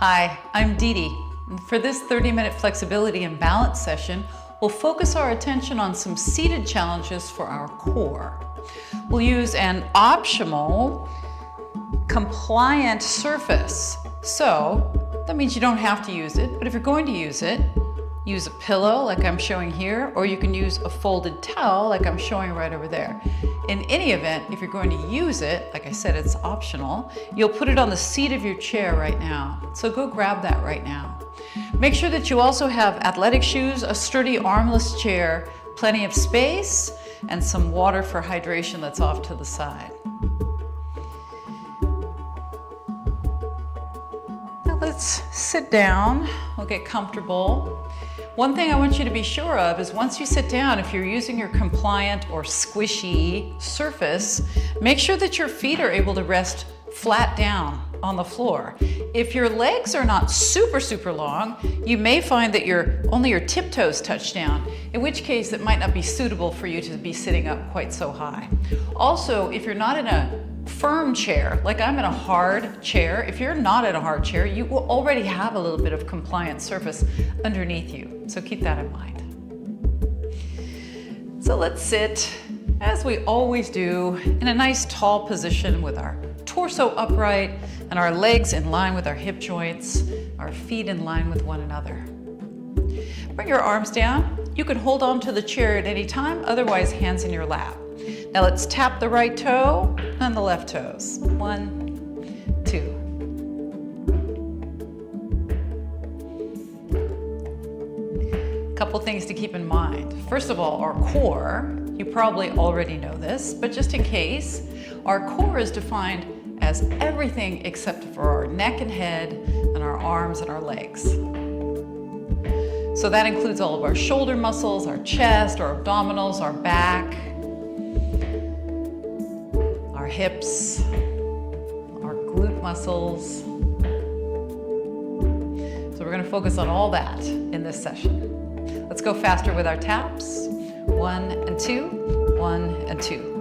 Hi, I'm DeDe. For this 30-minute flexibility and balance session, we'll focus our attention on some seated challenges for our core. We'll use an optional compliant surface. So that means you don't have to use it, but if you're going to use it, use a pillow like I'm showing here, or you can use a folded towel like I'm showing right over there. In any event, if you're going to use it, like I said, it's optional, you'll put it on the seat of your chair right now. So go grab that right now. Make sure that you also have athletic shoes, a sturdy armless chair, plenty of space, and some water for hydration that's off to the side. Now let's sit down, we'll get comfortable. One thing I want you to be sure of is once you sit down, if you're using your compliant or squishy surface, make sure that your feet are able to rest flat down on the floor. If your legs are not super long, you may find that only your tiptoes touch down, in which case it might not be suitable for you to be sitting up quite so high. Also, if you're not in a firm chair, like I'm in a hard chair, if you're not in a hard chair, you will already have a little bit of compliant surface underneath you. So keep that in mind. So let's sit, as we always do, in a nice tall position with our torso upright and our legs in line with our hip joints, our feet in line with one another. Bring your arms down. You can hold on to the chair at any time, otherwise hands in your lap. Now let's tap the right toe and the left toes. 1, 2. Couple things to keep in mind. First of all, our core, you probably already know this, but just in case, our core is defined as everything except for our neck and head and our arms and our legs. So that includes all of our shoulder muscles, our chest, our abdominals, our back, our hips, our glute muscles. So we're going to focus on all that in this session. Let's go faster with our taps. 1 and 2, 1 and 2.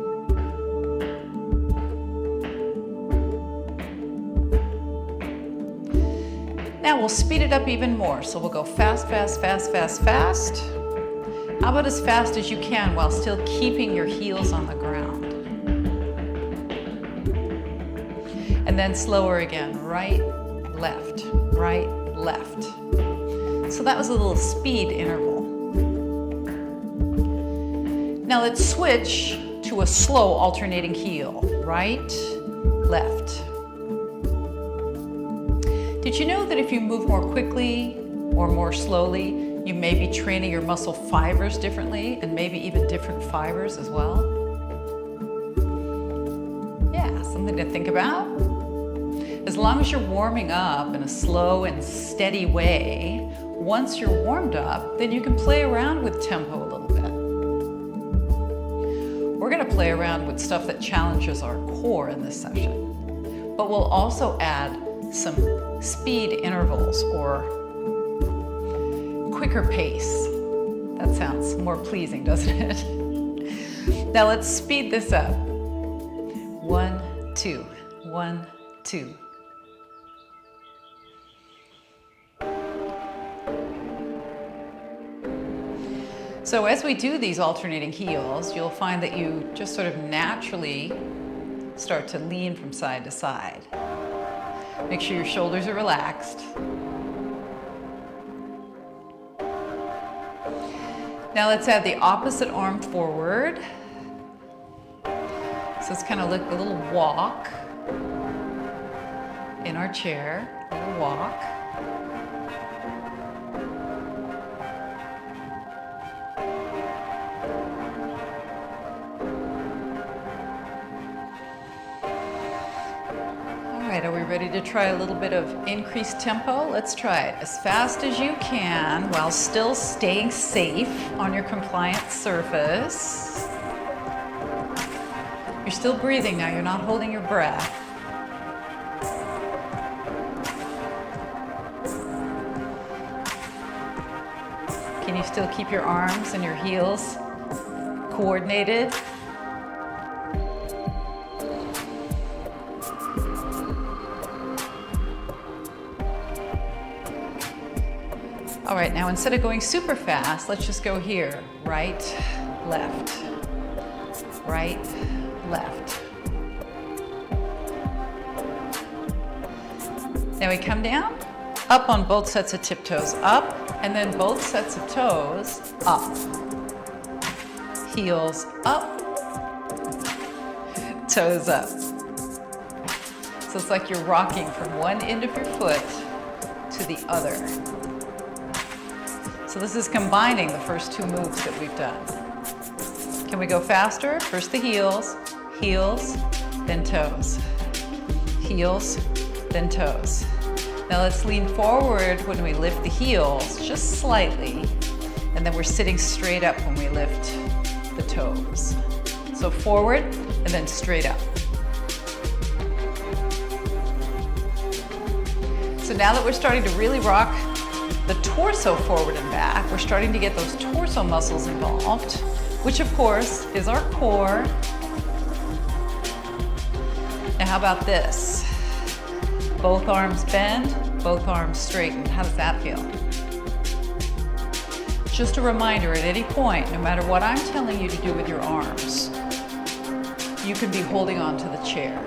Now we'll speed it up even more. So we'll go fast, fast, fast, fast, fast. How about as fast as you can while still keeping your heels on the ground? And then slower again, right, left, right, left. So that was a little speed interval. Now let's switch to a slow alternating heel, right, left. Did you know that if you move more quickly or more slowly, you may be training your muscle fibers differently and maybe even different fibers as well? Yeah, something to think about. As long as you're warming up in a slow and steady way, once you're warmed up, then you can play around with tempo a little bit. We're going to play around with stuff that challenges our core in this session, but we'll also add some speed intervals or quicker pace. That sounds more pleasing, doesn't it? Now let's speed this up. 1, 2, 1, 2. So as we do these alternating heels, you'll find that you just sort of naturally start to lean from side to side. Make sure your shoulders are relaxed. Now let's add the opposite arm forward. So it's kind of like a little walk in our chair, a little walk. Are we ready to try a little bit of increased tempo? Let's try it as fast as you can while still staying safe on your compliant surface. You're still breathing now, you're not holding your breath. Can you still keep your arms and your heels coordinated? All right, now instead of going super fast, let's just go here. Right, left, right, left. Now we come down, up on both sets of tiptoes, up, and then both sets of toes, up. Heels up, toes up. So it's like you're rocking from one end of your foot to the other. So this is combining the first two moves that we've done. Can we go faster? First the heels, heels, then toes. Heels, then toes. Now let's lean forward when we lift the heels, just slightly, and then we're sitting straight up when we lift the toes. So forward and then straight up. So now that we're starting to really rock the torso forward and back, we're starting to get those torso muscles involved, which of course is our core. Now how about this? Both arms bend, both arms straighten. How does that feel? Just a reminder, at any point, no matter what I'm telling you to do with your arms, you can be holding on to the chair.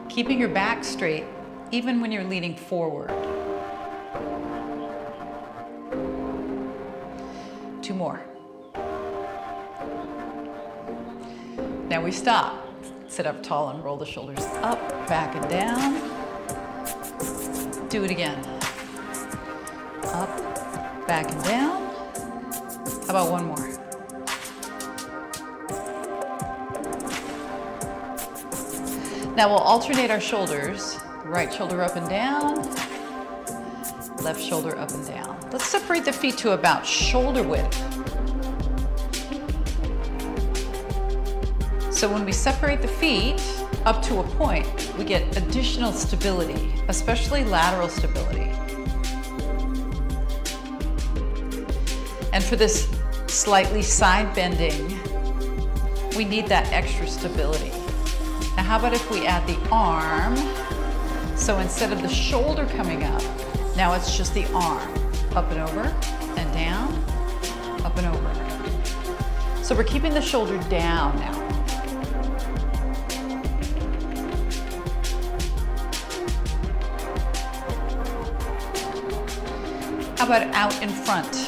Keeping your back straight, even when you're leaning forward. 2 more. Now we stop. Sit up tall and roll the shoulders up, back and down. Do it again. Up, back and down. How about one more? Now we'll alternate our shoulders. Right shoulder up and down, left shoulder up and down. Let's separate the feet to about shoulder width. So when we separate the feet up to a point, we get additional stability, especially lateral stability. And for this slightly side bending, we need that extra stability. Now how about if we add the arm? So instead of the shoulder coming up, now it's just the arm. Up and over, and down, up and over. So we're keeping the shoulder down now. How about out in front?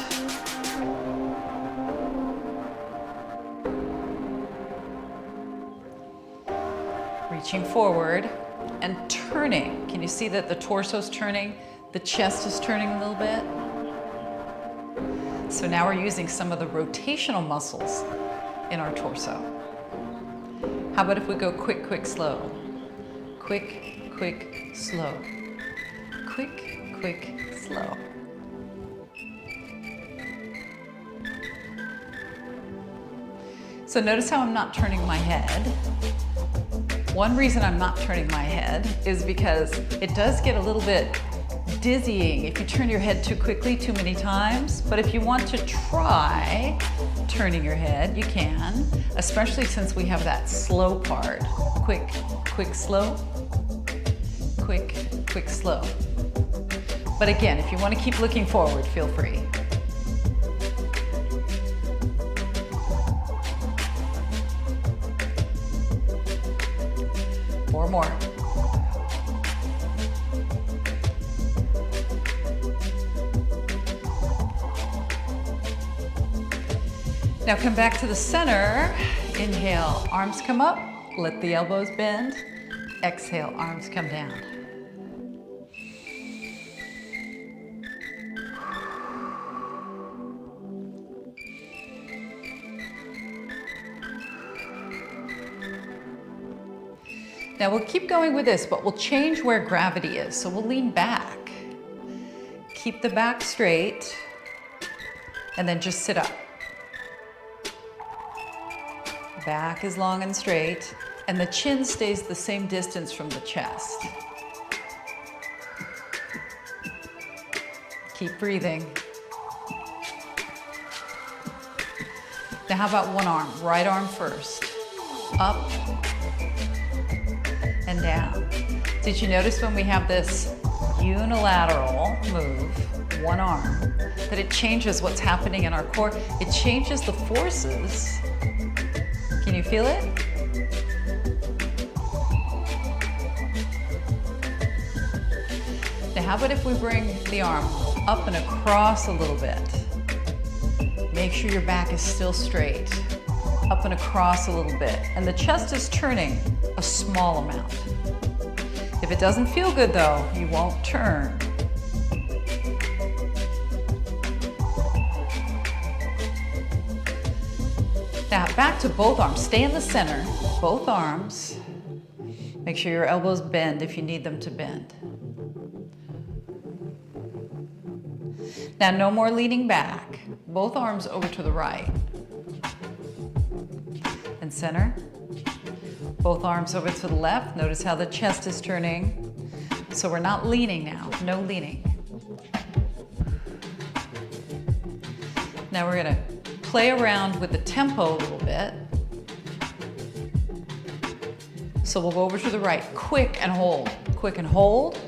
Reaching forward and turning. Can you see that the torso's turning? The chest is turning a little bit. So now we're using some of the rotational muscles in our torso. How about if we go quick, quick, slow? Quick, quick, slow. Quick, quick, slow. So notice how I'm not turning my head. One reason I'm not turning my head is because it does get a little bit dizzying if you turn your head too quickly too many times. But if you want to try turning your head, you can, especially since we have that slow part. Quick, quick, slow. Quick, quick, slow. But again, if you want to keep looking forward, feel free. Or more. Now come back to the center. Inhale, arms come up, let the elbows bend. Exhale, arms come down. Now we'll keep going with this, but we'll change where gravity is. So we'll lean back. Keep the back straight, and then just sit up. Back is long and straight, and the chin stays the same distance from the chest. Keep breathing. Now how about one arm? Right arm first. Up, and down. Did you notice when we have this unilateral move, one arm, that it changes what's happening in our core? It changes the forces. Can you feel it? Now, how about if we bring the arm up and across a little bit? Make sure your back is still straight. Up and across a little bit. And the chest is turning a small amount. If it doesn't feel good though, you won't turn. Now back to both arms. Stay in the center, both arms. Make sure your elbows bend if you need them to bend. Now no more leaning back. Both arms over to the right. And center. Both arms over to the left. Notice how the chest is turning. So we're not leaning now, no leaning. Now we're gonna play around with the tempo a little bit. So we'll go over to the right, quick and hold. Quick and hold,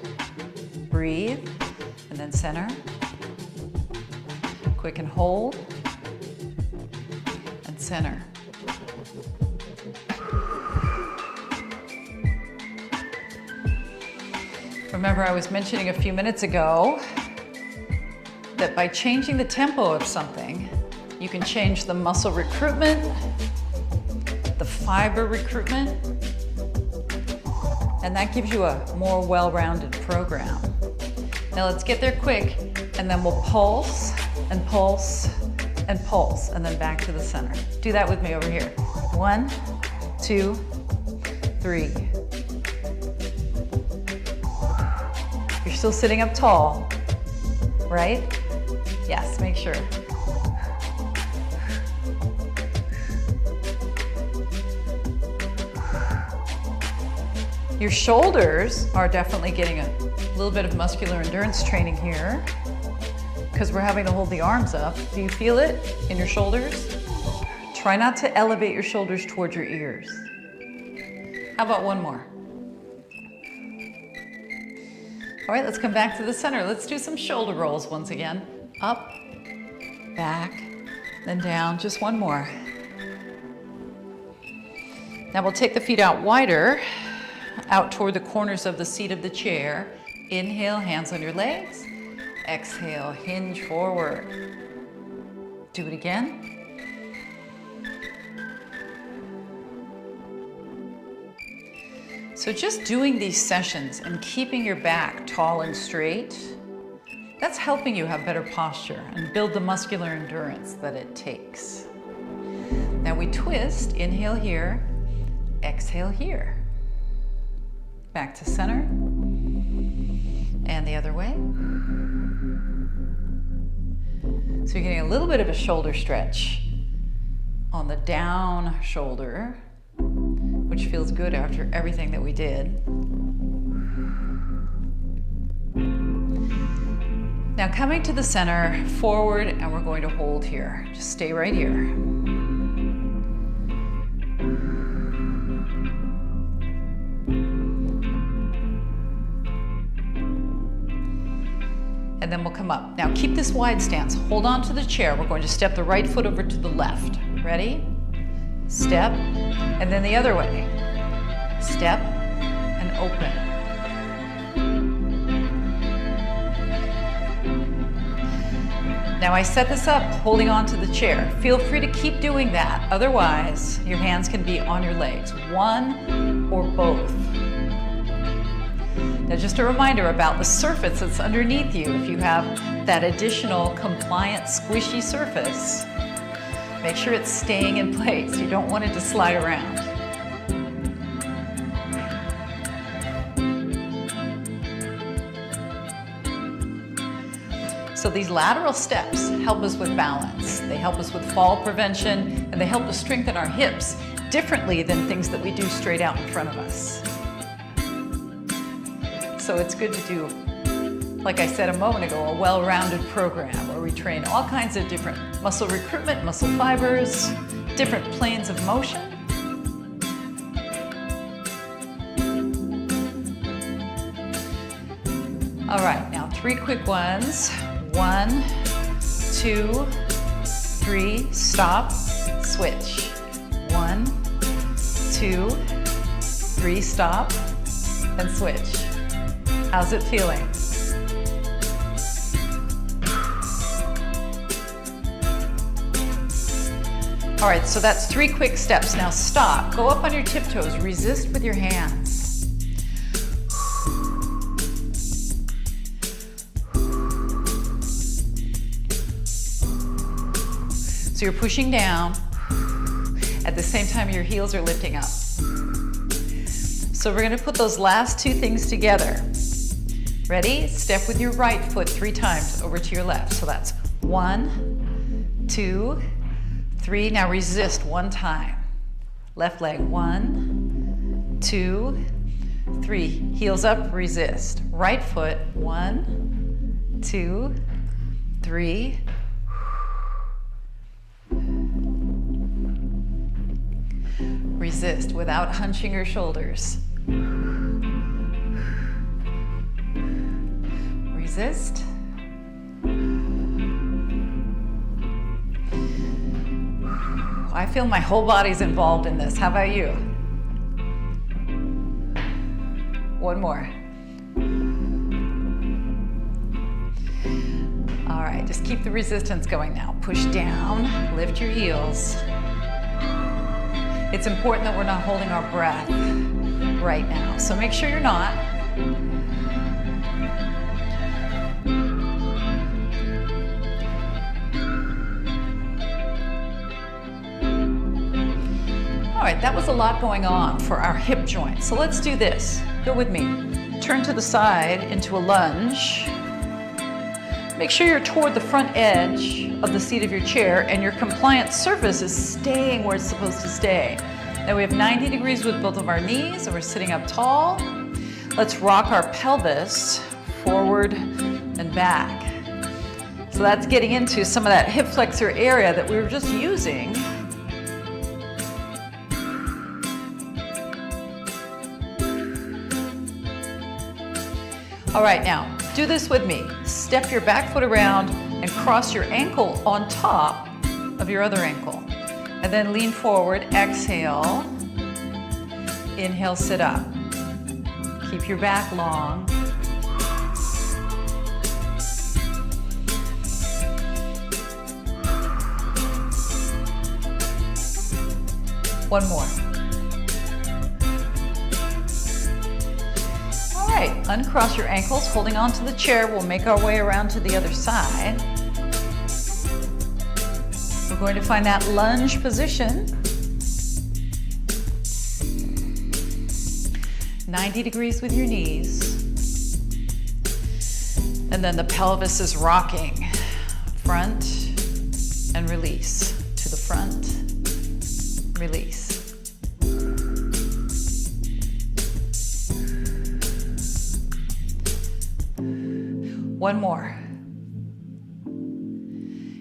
breathe, and then center. Quick and hold, and center. Remember, I was mentioning a few minutes ago that by changing the tempo of something, you can change the muscle recruitment, the fiber recruitment, and that gives you a more well-rounded program. Now let's get there quick, and then we'll pulse, and pulse, and pulse, and then back to the center. Do that with me over here. 1, 2, 3. You're still sitting up tall, right? Yes, make sure. Your shoulders are definitely getting a little bit of muscular endurance training here because we're having to hold the arms up. Do you feel it in your shoulders? Try not to elevate your shoulders towards your ears. How about one more? All right, let's come back to the center. Let's do some shoulder rolls once again. Up, back, then down. Just one more. Now we'll take the feet out wider, out toward the corners of the seat of the chair. Inhale, hands on your legs. Exhale, hinge forward. Do it again. So just doing these sessions and keeping your back tall and straight, that's helping you have better posture and build the muscular endurance that it takes. Now we twist, inhale here, exhale here. Back to center, and the other way. So you're getting a little bit of a shoulder stretch on the down shoulder, which feels good after everything that we did. Now coming to the center, forward, and we're going to hold here. Just stay right here. And then we'll come up. Now keep this wide stance. Hold on to the chair. We're going to step the right foot over to the left. Ready? Step, and then the other way. Step, and open. Now I set this up holding on to the chair. Feel free to keep doing that. Otherwise, your hands can be on your legs, one or both. Now just a reminder about the surface that's underneath you. If you have that additional compliant squishy surface, make sure it's staying in place. You don't want it to slide around. So these lateral steps help us with balance. They help us with fall prevention, and they help to strengthen our hips differently than things that we do straight out in front of us. So it's good to do, like I said a moment ago, a well-rounded program where we train all kinds of different muscle recruitment, muscle fibers, different planes of motion. All right, now 3 quick ones. 1, 2, 3, stop, switch. 1, 2, 3, stop, and switch. How's it feeling? All right, so that's 3 quick steps. Now stop, go up on your tiptoes, resist with your hands. So you're pushing down, at the same time your heels are lifting up. So we're gonna put those last 2 things together. Ready? Step with your right foot 3 times over to your left. So that's 1, 2, 3, now resist 1 time. Left leg, 1, 2, 3. Heels up, resist. Right foot, 1, 2, 3. Resist without hunching your shoulders. Resist. I feel my whole body's involved in this. How about you? 1 more. All right, just keep the resistance going now. Push down, lift your heels. It's important that we're not holding our breath right now, so make sure you're not. All right, that was a lot going on for our hip joint. So let's do this. Go with me. Turn to the side into a lunge. Make sure you're toward the front edge of the seat of your chair and your compliant surface is staying where it's supposed to stay. Now we have 90 degrees with both of our knees and we're sitting up tall. Let's rock our pelvis forward and back. So that's getting into some of that hip flexor area that we were just using. All right, now do this with me. Step your back foot around and cross your ankle on top of your other ankle. And then lean forward, exhale. Inhale, sit up. Keep your back long. One more. All right, uncross your ankles, holding onto the chair. We'll make our way around to the other side. We're going to find that lunge position. 90 degrees with your knees. And then the pelvis is rocking. Front and release. To the front, release. One more.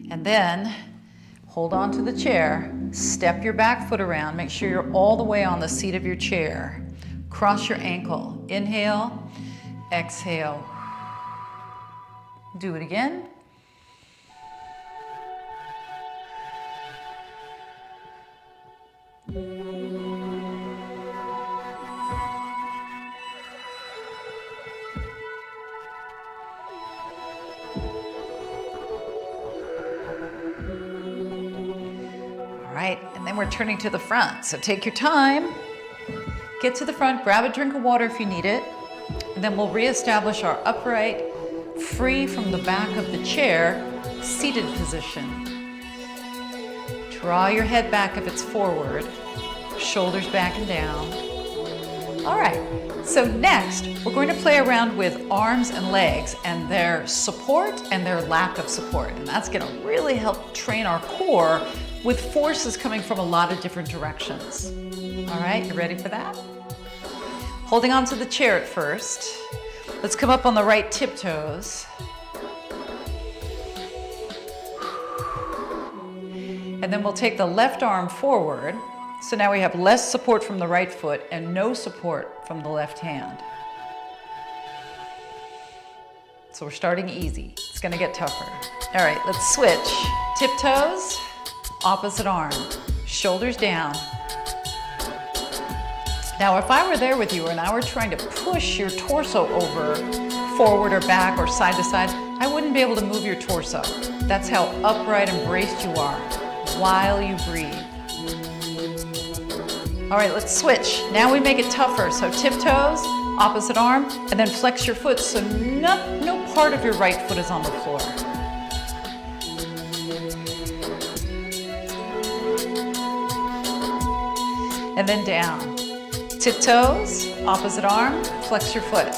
And then hold on to the chair, step your back foot around, make sure you're all the way on the seat of your chair. Cross your ankle, inhale, exhale. Do it again. And then we're turning to the front. So take your time, get to the front, grab a drink of water if you need it, and then we'll reestablish our upright, free from the back of the chair, seated position. Draw your head back if it's forward, shoulders back and down. All right, so next we're going to play around with arms and legs and their support and their lack of support. And that's gonna really help train our core with forces coming from a lot of different directions. All right, you ready for that? Holding on to the chair at first. Let's come up on the right tiptoes. And then we'll take the left arm forward. So now we have less support from the right foot and no support from the left hand. So we're starting easy. It's gonna get tougher. All right, let's switch. Tiptoes, opposite arm, shoulders down. Now, if I were there with you and I were trying to push your torso over forward or back or side to side, I wouldn't be able to move your torso. That's how upright and braced you are while you breathe. All right, let's switch. Now we make it tougher. So tiptoes, opposite arm, and then flex your foot so no part of your right foot is on the floor. And then down. Tiptoes, opposite arm, flex your foot.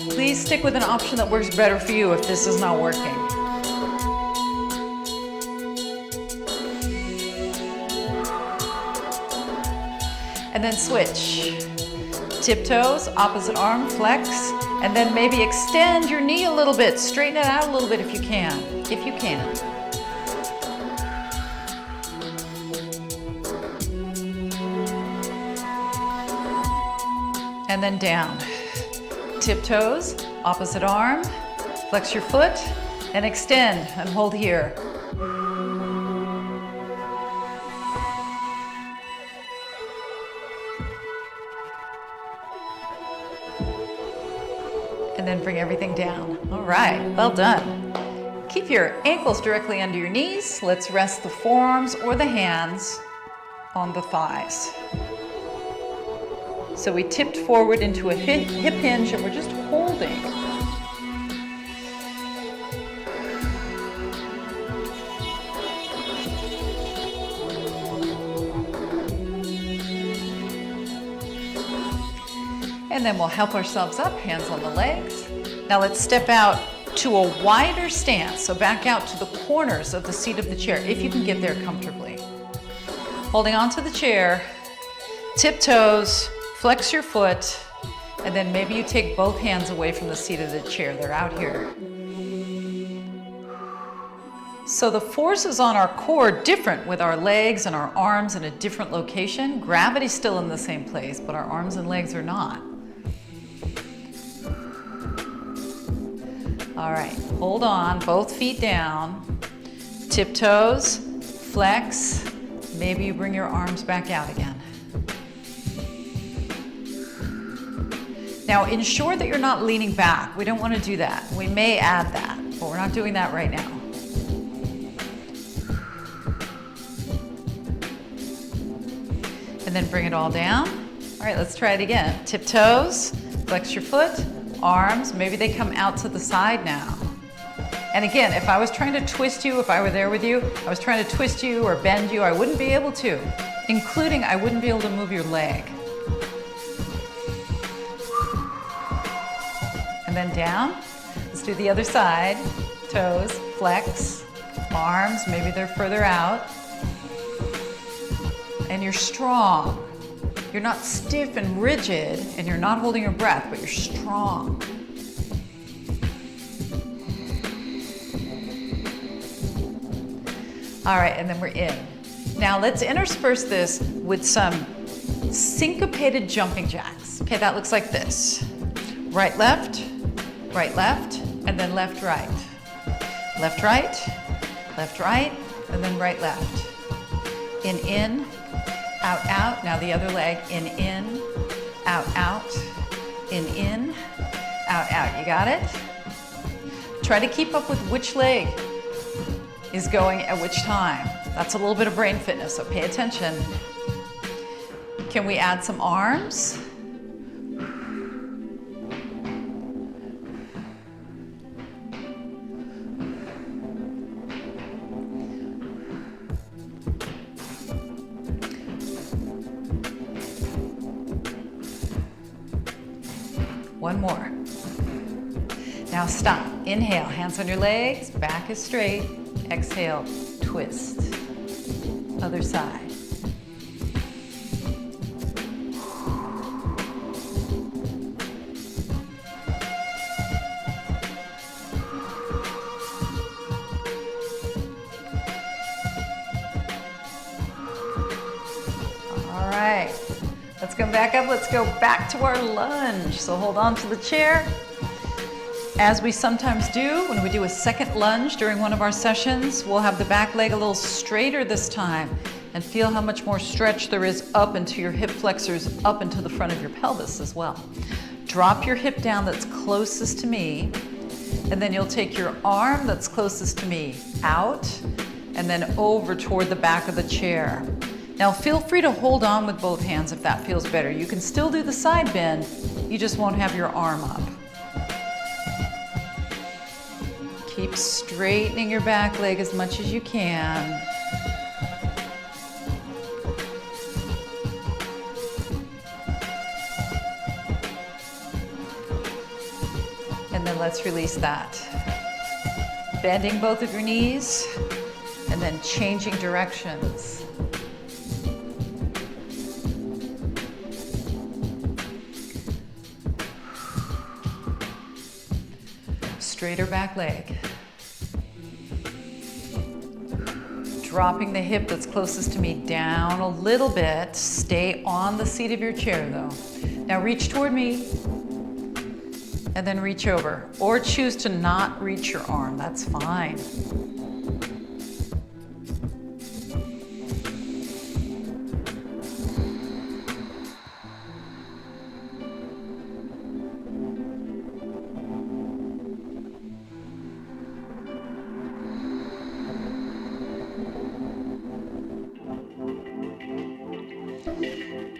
Please stick with an option that works better for you if this is not working. And then switch. Tiptoes, opposite arm, flex, and then maybe extend your knee a little bit. Straighten it out a little bit if you can. If you can. And then down. Tiptoes, opposite arm, flex your foot, and extend, and hold here. And then bring everything down. All right, well done. Keep your ankles directly under your knees. Let's rest the forearms or the hands on the thighs. So we tipped forward into a hip hinge and we're just holding. And then we'll help ourselves up, hands on the legs. Now let's step out to a wider stance. So back out to the corners of the seat of the chair, if you can get there comfortably. Holding onto the chair, tiptoes, flex your foot, and then maybe you take both hands away from the seat of the chair. They're out here. So the forces on our core are different with our legs and our arms in a different location. Gravity's still in the same place, but our arms and legs are not. All right, hold on, both feet down. Tiptoes, flex. Maybe you bring your arms back out again. Now ensure that you're not leaning back. We don't want to do that. We may add that, but we're not doing that right now. And then bring it all down. All right, let's try it again. Tiptoes, flex your foot, arms, maybe they come out to the side now. And again, if I was trying to twist you, if I were there with you, I was trying to twist you or bend you, I wouldn't be able to, including I wouldn't be able to move your leg. And then down. Let's do the other side. Toes, flex, arms, maybe they're further out. And you're strong. You're not stiff and rigid, and you're not holding your breath, but you're strong. All right, and then we're in. Now let's intersperse this with some syncopated jumping jacks. Okay, that looks like this. Right, left, and then left, right. Left, right, and then right, left. In, out. Now the other leg, in, out, in, out. You got it? Try to keep up with which leg is going at which time. That's a little bit of brain fitness, so pay attention. Can we add some arms? One more. Now stop. Inhale, hands on your legs, back is straight. Exhale, twist. Other side. All right. Let's come back up. Let's go back to our lunge. So hold on to the chair. As we sometimes do when we do a second lunge during one of our sessions, we'll have the back leg a little straighter this time and feel how much more stretch there is up into your hip flexors, up into the front of your pelvis as well. Drop your hip down that's closest to me, and then you'll take your arm that's closest to me out and then over toward the back of the chair. Now feel free to hold on with both hands if that feels better. You can still do the side bend, you just won't have your arm up. Keep straightening your back leg as much as you can. And then let's release that. Bending both of your knees and then changing directions. Straighter back leg. Dropping the hip that's closest to me down a little bit. Stay on the seat of your chair though. Now reach toward me and then reach over. Or choose to not reach your arm, that's fine.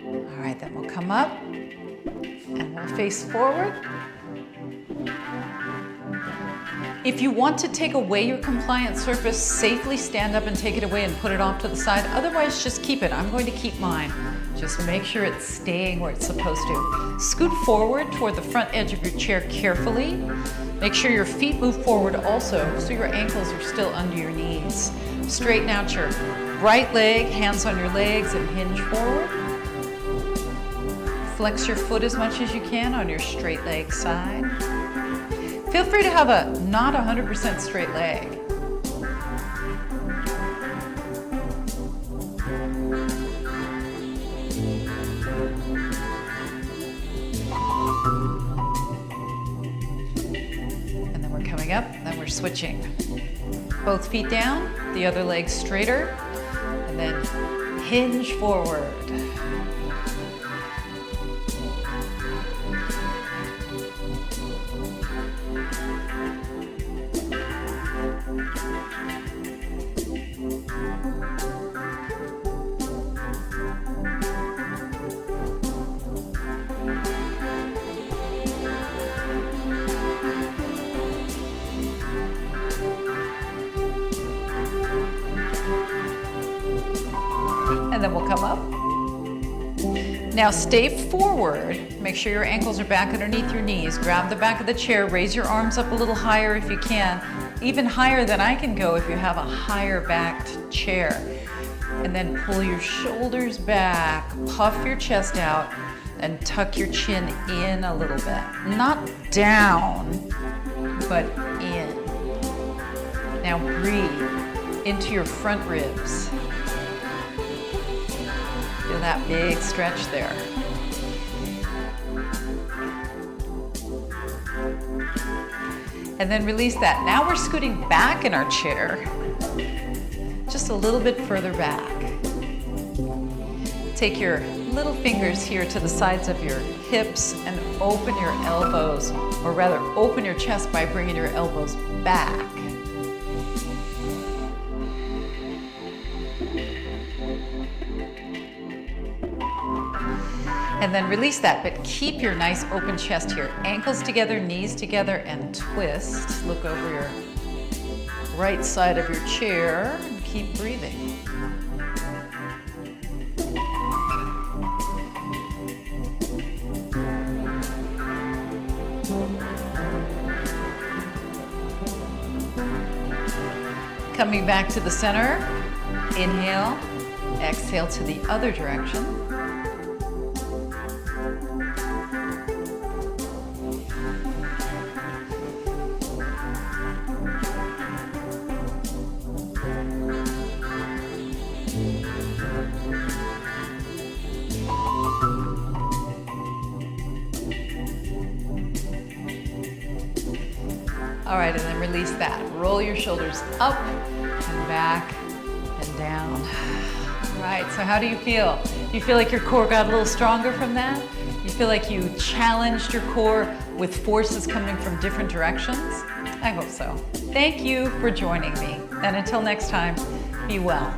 All right, then we'll come up and we'll face forward. If you want to take away your compliant surface, safely stand up and take it away and put it off to the side. Otherwise, just keep it. I'm going to keep mine. Just make sure it's staying where it's supposed to. Scoot forward toward the front edge of your chair carefully. Make sure your feet move forward also, so your ankles are still under your knees. Straighten out your right leg, hands on your legs, and hinge forward. Flex your foot as much as you can on your straight leg side. Feel free to have a not 100% straight leg. And then we're coming up, then we're switching. Both feet down, the other leg straighter, and then hinge forward. And then we'll come up. Now stay forward. Make sure your ankles are back underneath your knees. Grab the back of the chair. Raise your arms up a little higher if you can. Even higher than I can go if you have a higher backed chair. And then pull your shoulders back. Puff your chest out and tuck your chin in a little bit. Not down, but in. Now breathe into your front ribs. Feel that big stretch there. And then release that. Now we're scooting back in our chair, just a little bit further back. Take your little fingers here to the sides of your hips and open your elbows, or rather open your chest by bringing your elbows back. And then release that, but keep your nice open chest here. Ankles together, knees together, and twist. Look over your right side of your chair and keep breathing. Coming back to the center, inhale, exhale to the other direction. All right, and then release that. Roll your shoulders up and back and down. All right, so how do you feel? You feel like your core got a little stronger from that? You feel like you challenged your core with forces coming from different directions? I hope so. Thank you for joining me. And until next time, be well.